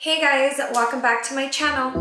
Hey guys, welcome back to my channel.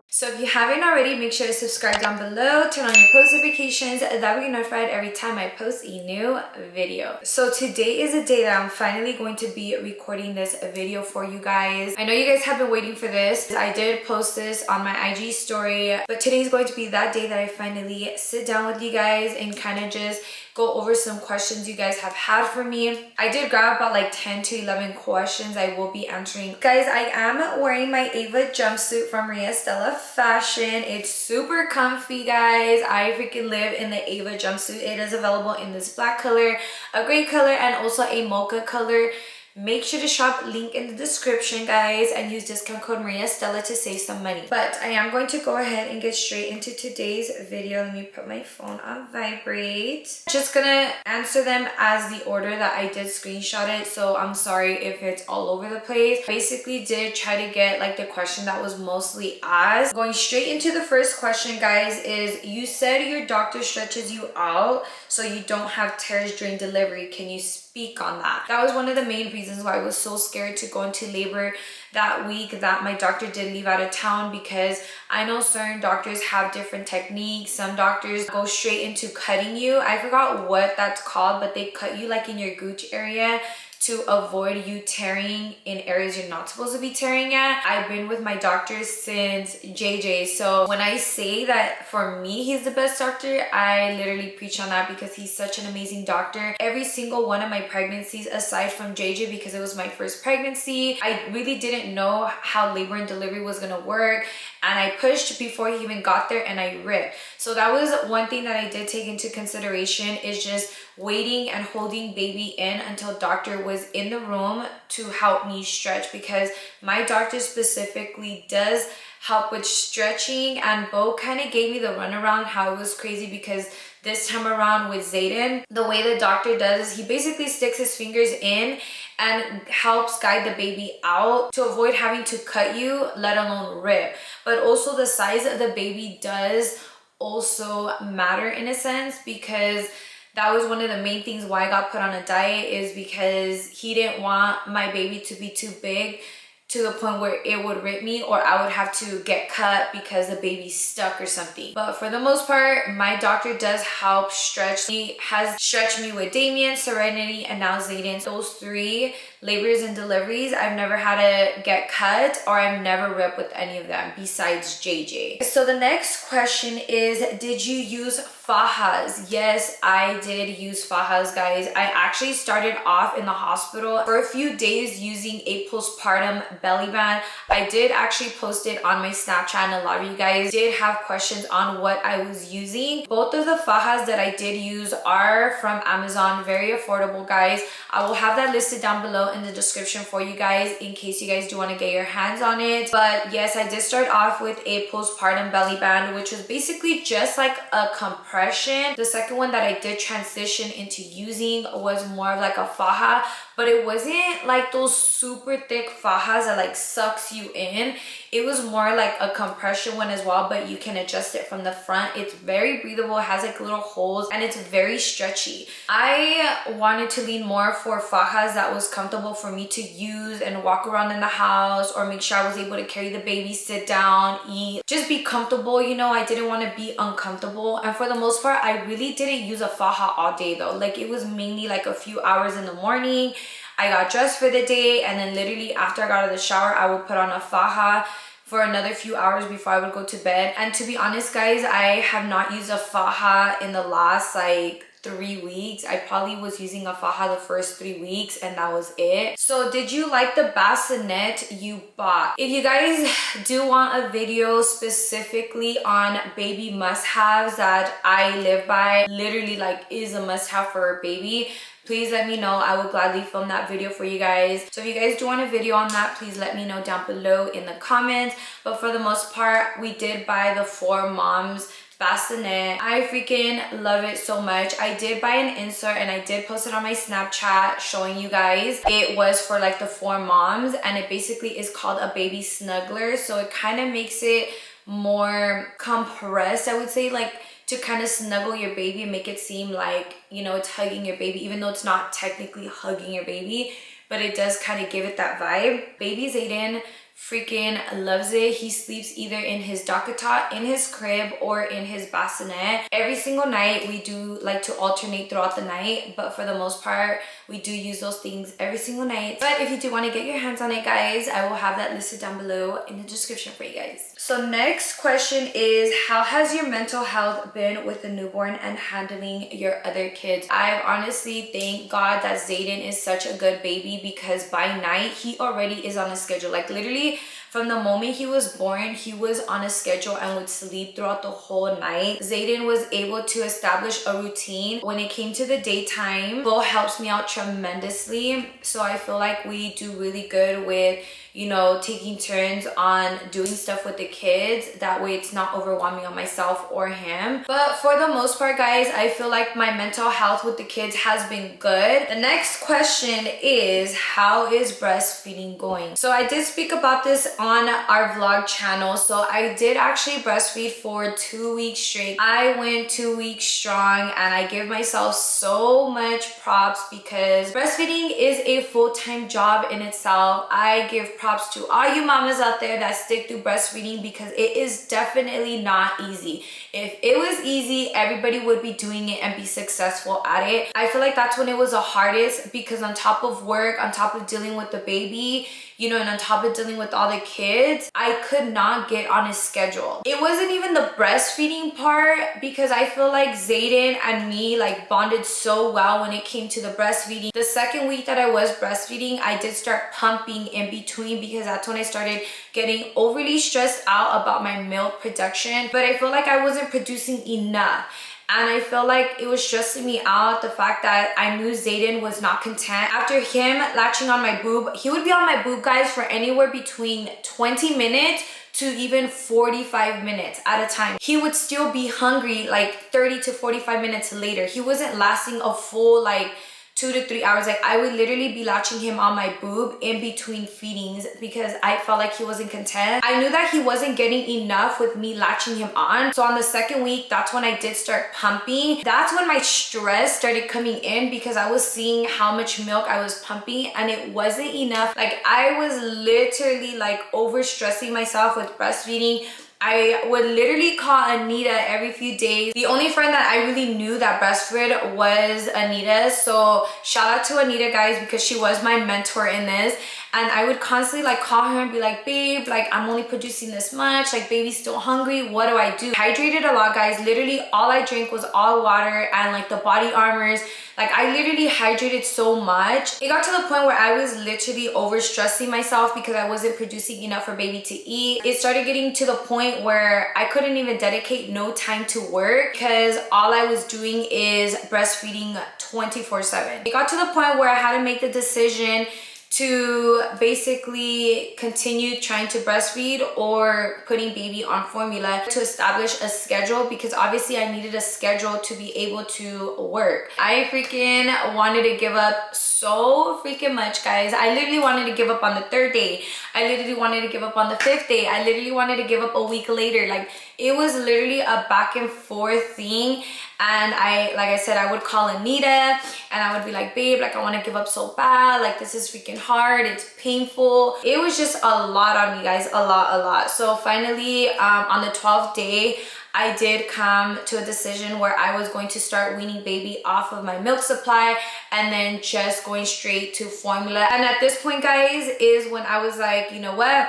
So if you haven't already, make sure to subscribe down below, turn on your post notifications, that way you're notified every time I post a new video. So today is the day that I'm finally going to be recording this video for you guys. I know you guys have been waiting for this. I did post this on my IG story, but today is going to be that day that I finally sit down with you guys and kind of just go over some questions you guys have had for me. I did grab about like 10 to 11 questions I will be answering. Guys, I am wearing my Ava jumpsuit from Estella fashion. It's super comfy, guys. I freaking live in the Ava jumpsuit. It is available in this black color, a gray color, and also a mocha color. Make sure to shop, link in the description, guys, and use discount code Estella to save some money. But I am going to go ahead and get straight into today's video. Let me put my phone on vibrate. Just gonna answer them as the order that I did screenshot it, so I'm sorry if it's all over the place. Basically did try to get like the question that was mostly asked. Going straight into the first question, guys, is you said your doctor stretches you out so you don't have tears during delivery. Can you speak on that? That was one of the main reasons why I was so scared to go into labor that week that my doctor did leave out of town, because I know certain doctors have different techniques. Some doctors go straight into cutting you. I forgot what that's called, but they cut you like in your gooch area to avoid you tearing in areas you're not supposed to be tearing at. I've been with my doctor since JJ, so when I say that for me he's the best doctor, I literally preach on that because he's such an amazing doctor. Every single one of my pregnancies, aside from JJ because it was my first pregnancy, I really didn't know how labor and delivery was gonna work, and I pushed before he even got there and I ripped. So that was one thing that I did take into consideration, is just waiting and holding baby in until doctor was in the room to help me stretch, because my doctor specifically does help with stretching. And Bo kind of gave me the runaround how it was crazy, because this time around with Zayden, the way the doctor does is he basically sticks his fingers in and helps guide the baby out to avoid having to cut you, let alone rip. But also the size of the baby does also matter in a sense, because that was one of the main things why I got put on a diet, is because he didn't want my baby to be too big to the point where it would rip me, or I would have to get cut because the baby's stuck or something. But for the most part, my doctor does help stretch. He has stretched me with Damien, Serenity, and now Zayden. Those three labors and deliveries, I've never had to get cut, or I've never ripped with any of them besides JJ. So the next question is, did you use fajas? Yes, I did use fajas, guys. I actually started off in the hospital for a few days using a postpartum belly band. I did actually post it on my Snapchat, and a lot of you guys did have questions on what I was using. Both of the fajas that I did use are from Amazon, very affordable, guys. I will have that listed down below in the description for you guys in case you guys do want to get your hands on it. But yes, I did start off with a postpartum belly band, which was basically just like a compression. The second one that I did transition into using was more of like a faja, but it wasn't like those super thick fajas that like sucks you in. It was more like a compression one as well, but you can adjust it from the front. It's very breathable, it has like little holes, and it's very stretchy. I wanted to lean more for fajas that was comfortable for me to use and walk around in the house, or make sure I was able to carry the baby, sit down, eat, just be comfortable. You know, I didn't want to be uncomfortable. And for the most part, I really didn't use a faja all day though. Like it was mainly like a few hours in the morning. I got dressed for the day, and then literally after I got out of the shower, I would put on a faja for another few hours before I would go to bed. And to be honest, guys, I have not used a faja in the last like 3 weeks. I probably was using a faja the first 3 weeks, and that was it. So did you like the bassinet you bought? If you guys do want a video specifically on baby must-haves that I live by, literally like is a must-have for a baby, please let me know. I will gladly film that video for you guys. So if you guys do want a video on that, please let me know down below in the comments. But for the most part, we did buy the 4 Moms bassinet. I freaking love it so much. I did buy an insert, and I did post it on my Snapchat showing you guys. It was for like the 4 Moms, and it basically is called a baby snuggler. So it kind of makes it more compressed, I would say. Like to kind of snuggle your baby and make it seem like, you know, it's hugging your baby, even though it's not technically hugging your baby, but it does kind of give it that vibe. Baby Zayden freaking loves it. He sleeps either in his dockata, in his crib, or in his bassinet. Every single night we do like to alternate throughout the night, but for the most part we do use those things every single night. But if you do want to get your hands on it, guys, I will have that listed down below in the description for you guys. So next question is, how has your mental health been with the newborn and handling your other kids? I honestly thank God that Zayden is such a good baby, because by night he already is on a schedule. Like literally from the moment he was born, he was on a schedule and would sleep throughout the whole night. Zayden was able to establish a routine. When it came to the daytime, Bo helps me out tremendously. So I feel like we do really good with, you know, taking turns on doing stuff with the kids. That way it's not overwhelming on myself or him. But for the most part, guys, I feel like my mental health with the kids has been good. The next question is, how is breastfeeding going? So I did speak about this on our vlog channel. So I did actually breastfeed for 2 weeks straight. I went 2 weeks strong, and I give myself so much props because breastfeeding is a full-time job in itself. I give props to all you mamas out there that stick through breastfeeding, because it is definitely not easy. If it was easy, everybody would be doing it and be successful at it. I feel like that's when it was the hardest, because on top of work, on top of dealing with the baby, you know, and on top of dealing with all the kids, I could not get on a schedule. It wasn't even the breastfeeding part, because I feel like Zayden and me like bonded so well when it came to the breastfeeding. The second week that I was breastfeeding, I did start pumping in between, because that's when I started getting overly stressed out about my milk production. But I feel like I wasn't producing enough. And I felt like it was stressing me out, the fact that I knew Zayden was not content. After him latching on my boob, he would be on my boob, guys, for anywhere between 20 minutes to even 45 minutes at a time. He would still be hungry like 30 to 45 minutes later. He wasn't lasting a full like 2 to 3 hours. Like I would literally be latching him on my boob in between feedings, because I felt like he wasn't content. I knew that he wasn't getting enough with me latching him on. So on the second week, that's when I did start pumping. That's when my stress started coming in, because I was seeing how much milk I was pumping and it wasn't enough. Like I was literally like over stressing myself with breastfeeding. I would literally call Anita every few days. The only friend that I really knew that breastfed was Anita. So shout out to Anita, guys, because she was my mentor in this. And I would constantly like call her and be like, babe, like I'm only producing this much, like baby's still hungry, what do I do? Hydrated a lot, guys. Literally all I drank was all water and like the body armors. Like I literally hydrated so much. It got to the point where I was literally over stressing myself because I wasn't producing enough for baby to eat. It started getting to the point where I couldn't even dedicate no time to work, because all I was doing is breastfeeding 24/7. It got to the point where I had to make the decision to basically continue trying to breastfeed or putting baby on formula, to establish a schedule, because obviously I needed a schedule to be able to work. I freaking wanted to give up so freaking much, guys. I literally wanted to give up on the 3rd day. I literally wanted to give up on the 5th day. I literally wanted to give up a week later. Like it was literally a back and forth thing. And like I said, I would call Anita and I would be like, babe, like I want to give up so bad. Like this is freaking hard. It's painful. It was just a lot on me, guys. A lot. So finally, on the 12th day, I did come to a decision where I was going to start weaning baby off of my milk supply and then just going straight to formula. And at this point, guys, is when I was like, you know what?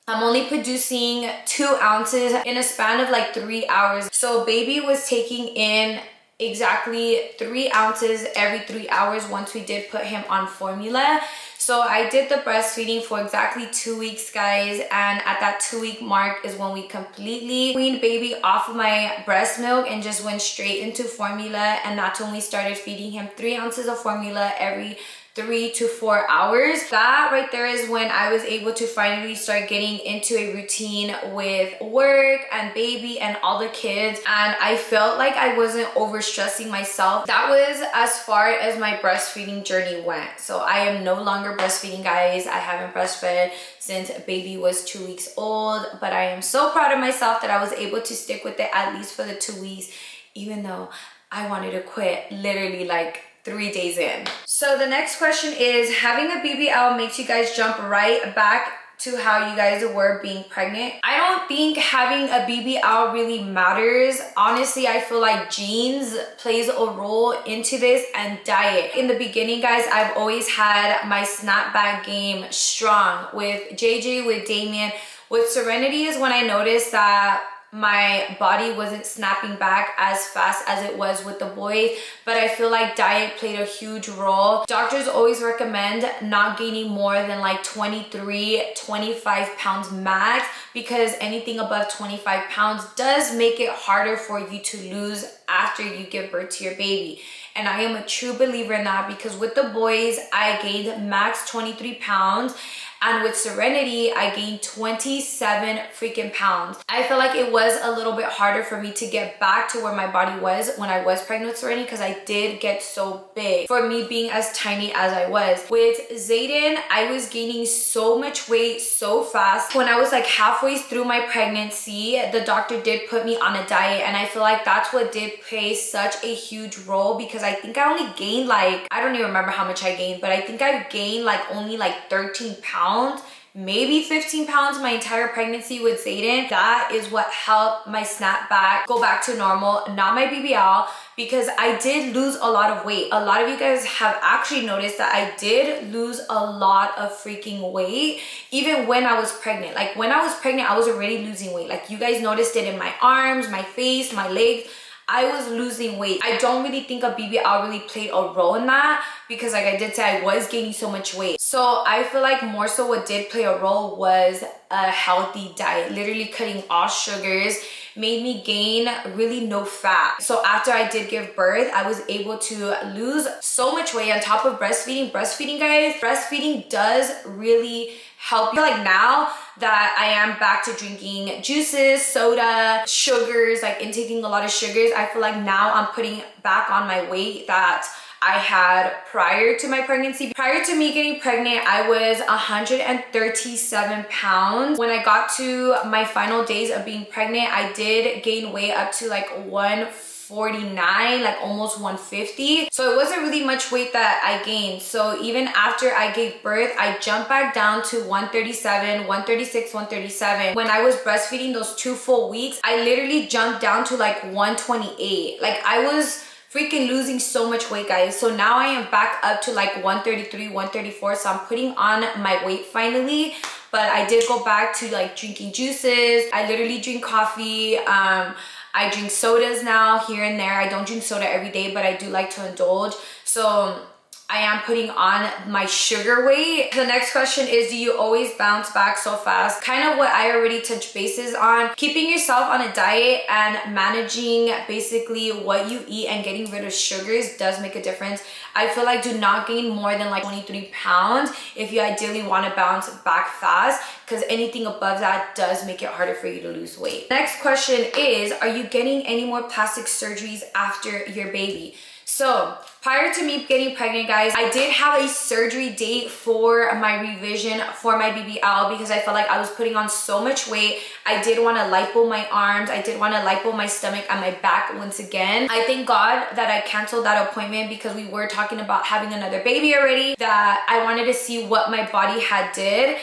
I'm only producing 2 ounces in a span of like 3 hours. So baby was taking in exactly 3 ounces every 3 hours once we did put him on formula. So I did the breastfeeding for exactly 2 weeks, guys. And at that 2-week mark is when we completely weaned baby off of my breast milk and just went straight into formula. And that's when we started feeding him 3 ounces of formula every 3 to 4 hours. That right there is when I was able to finally start getting into a routine with work and baby and all the kids, and I felt like I wasn't overstressing myself. That was as far as my breastfeeding journey went. So I am no longer breastfeeding, guys. I haven't breastfed since baby was 2 weeks old, but I am so proud of myself that I was able to stick with it at least for the 2 weeks, even though I wanted to quit literally like 3 days in. So the next question is, having a BBL makes you guys jump right back to how you guys were being pregnant? I don't think having a BBL really matters. Honestly, I feel like genes plays a role into this, and diet. In the beginning, guys, I've always had my snapback game strong with JJ, with Damien. With Serenity is when I noticed that my body wasn't snapping back as fast as it was with the boys, but I feel like diet played a huge role. Doctors always recommend not gaining more than like 23-25 pounds max, because anything above 25 pounds does make it harder for you to lose after you give birth to your baby. And I am a true believer in that, because with the boys I gained max 23 pounds, and with Serenity I gained 27 freaking pounds. I feel like it was a little bit harder for me to get back to where my body was when I was pregnant with Serenity, because I did get so big for me being as tiny as I was. With Zayden, I was gaining so much weight so fast. When I was like halfway through my pregnancy, the doctor did put me on a diet, and I feel like that's what did play such a huge role, because I think I only gained like, I don't even remember how much I gained, but I think I gained like only like 13 pounds, maybe 15 pounds my entire pregnancy with Zayden. That is what helped my snapback go back to normal, not my BBL, because I did lose a lot of weight. A lot of you guys have actually noticed that I did lose a lot of freaking weight even when I was pregnant. Like when I was pregnant, I was already losing weight. Like you guys noticed it in my arms, my face, my legs. I was losing weight. I don't really think a BBL really played a role in that, because like I did say, I was gaining so much weight. So I feel like more so what did play a role was a healthy diet. Literally cutting all sugars made me gain really no fat. So after I did give birth, I was able to lose so much weight on top of breastfeeding. Breastfeeding, guys, breastfeeding does really help you. Like now that I am back to drinking juices, soda, sugars, like intaking a lot of sugars, I feel like now I'm putting back on my weight that I had prior to my pregnancy. Prior to me getting pregnant, I was 137 pounds. When I got to my final days of being pregnant, I did gain weight up to like 149, like almost 150. So it wasn't really much weight that I gained. So even after I gave birth, I jumped back down to 137, 136, 137. When I was breastfeeding those 2 full weeks, I literally jumped down to like 128. Like I was freaking losing so much weight, guys. So now I am back up to like 133, 134. So I'm putting on my weight finally. But I did go back to like drinking juices. I literally drink coffee. I drink sodas now here and there. I don't drink soda every day, but I do like to indulge. So I am putting on my sugar weight. The next question is, do you always bounce back so fast? Kind of what I already touched bases on. Keeping yourself on a diet and managing basically what you eat and getting rid of sugars does make a difference. I feel like do not gain more than like 23 pounds if you ideally want to bounce back fast, because anything above that does make it harder for you to lose weight. Next question is, are you getting any more plastic surgeries after your baby? So prior to me getting pregnant, guys, I did have a surgery date for my revision for my BBL, because I felt like I was putting on so much weight. I did want to lipo my arms. I did want to lipo my stomach and my back once again. I thank God that I canceled that appointment, because we were talking about having another baby already, that I wanted to see what my body had did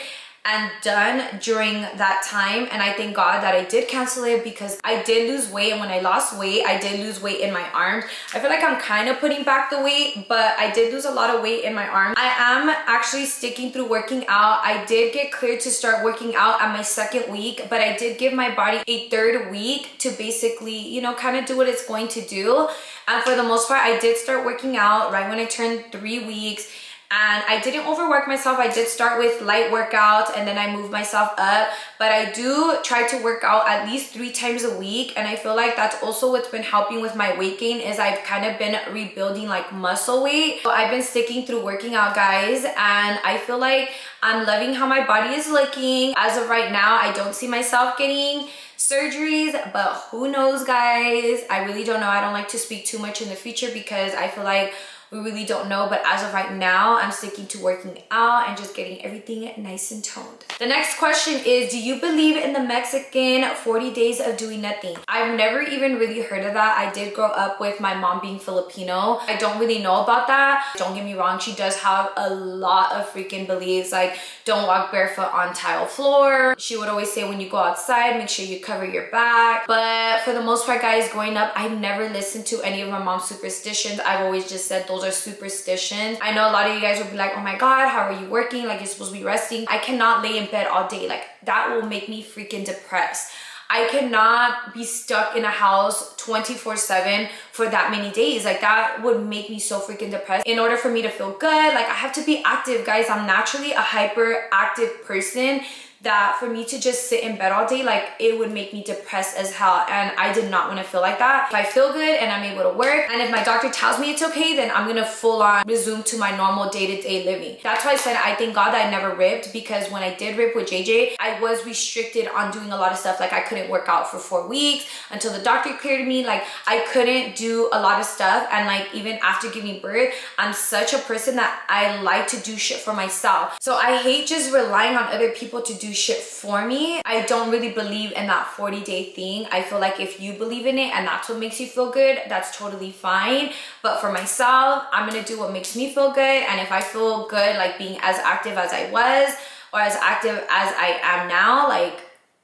and done during that time. And I thank God that I did cancel it, because I did lose weight, and when I lost weight, I did lose weight in my arms. I feel like I'm kind of putting back the weight, but I did lose a lot of weight in my arms. I am actually sticking through working out. I did get cleared to start working out at my 2nd week, but I did give my body a 3rd week to basically, you know, kind of do what it's going to do. And for the most part, I did start working out right when I turned 3 weeks. and I didn't overwork myself. I did start with light workouts and then I moved myself up, but I do try to work out at least 3 times a week, and I feel like that's also what's been helping with my weight gain is I've kind of been rebuilding like muscle weight. So I've been sticking through working out, guys, and I feel like I'm loving how my body is looking. As of right now, I don't see myself getting surgeries, but who knows, guys. I really don't know. I don't like to speak too much in the future because I feel like we really don't know, but as of right now, I'm sticking to working out and just getting everything nice and toned. The next question is, do you believe in the Mexican 40 days of doing nothing? I've never even really heard of that. I did grow up with my mom being Filipino. I don't really know about that. Don't get me wrong, she does have a lot of freaking beliefs, like don't walk barefoot on tile floor. She would always say when you go outside, make sure you cover your back. But for the most part, guys, growing up, I never listened to any of my mom's superstitions. I've always just said those are superstitions. I know a lot of you guys will be like, oh my god, how are you working? Like, you're supposed to be resting. I cannot lay in bed all day. Like, that will make me freaking depressed. I cannot be stuck in a house 24/7 for that many days. Like, that would make me so freaking depressed. In order for me to feel good, like, I have to be active, guys. I'm naturally a hyperactive person that for me to just sit in bed all day, like, it would make me depressed as hell, and I did not want to feel like that. If I feel good and I'm able to work, and if my doctor tells me it's okay, then I'm gonna full on resume to my normal day-to-day living. That's why I said I thank God that I never ripped, because when I did rip with JJ, I was restricted on doing a lot of stuff. Like, I couldn't work out for 4 weeks until the doctor cleared me. Like, I couldn't do a lot of stuff, and like, even after giving birth, I'm such a person that I like to do shit for myself. So I hate just relying on other people to do shit for me. I don't really believe in that 40-day thing. I feel like if you believe in it and that's what makes you feel good, that's totally fine. But for myself, I'm gonna do what makes me feel good, and if I feel good like being as active as I was or as active as I am now, like,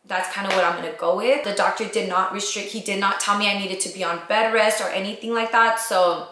that's kind of what I'm gonna go with. The doctor did not restrict, he did not tell me I needed to be on bed rest or anything like that, so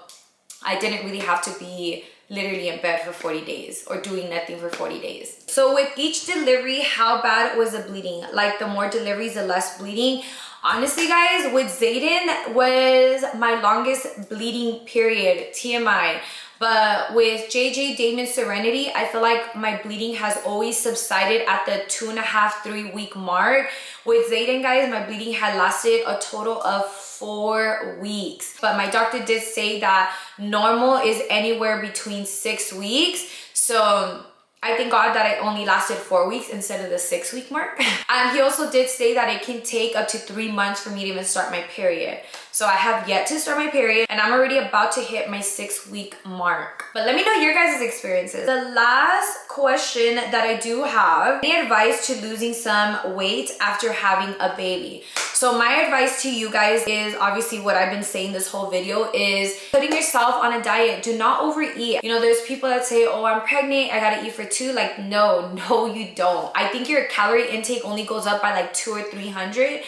I didn't really have to be literally in bed for 40 days or doing nothing for 40 days. So with each delivery, how bad was the bleeding? Like, the more deliveries, the less bleeding. Honestly, guys, with Zayden was my longest bleeding period, TMI. But with JJ, Damon, Serenity, I feel like my bleeding has always subsided at the 2.5, 3 week mark. With Zayden, guys, my bleeding had lasted a total of 4 weeks. But my doctor did say that normal is anywhere between 6 weeks. So I thank God that I only lasted 4 weeks instead of the 6 week mark. And he also did say that it can take up to 3 months for me to even start my period. So I have yet to start my period, and I'm already about to hit my 6 week mark. But let me know your guys' experiences. The last question that I do have, any advice to losing some weight after having a baby? So my advice to you guys is obviously what I've been saying this whole video, is putting yourself on a diet. Do not overeat. You know, there's people that say, oh, I'm pregnant, I gotta eat for 2. Like, no, you don't. I think your calorie intake only goes up by like 200 or 300.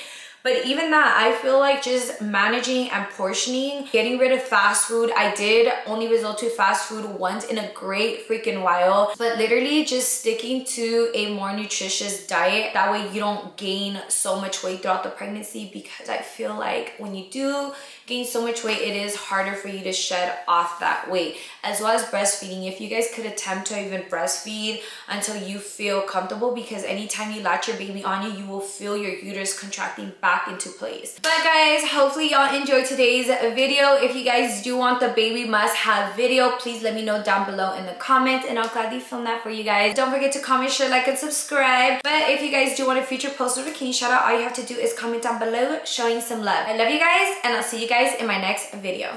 But even that, I feel like just managing and portioning, getting rid of fast food. I did only resort to fast food once in a great freaking while, but literally just sticking to a more nutritious diet. That way you don't gain so much weight throughout the pregnancy, because I feel like when you do gain so much weight, it is harder for you to shed off that weight. As well as breastfeeding. If you guys could attempt to even breastfeed until you feel comfortable, because anytime you latch your baby on you, you will feel your uterus contracting back into place. But guys, hopefully y'all enjoyed today's video. If you guys do want the baby must have video, please let me know down below in the comments, and I'll gladly film that for you guys. Don't forget to comment, share, like, and subscribe. But if you guys do want a future post notification shout out, all you have to do is comment down below showing some love. I love you guys, and I'll see you guys in my next video.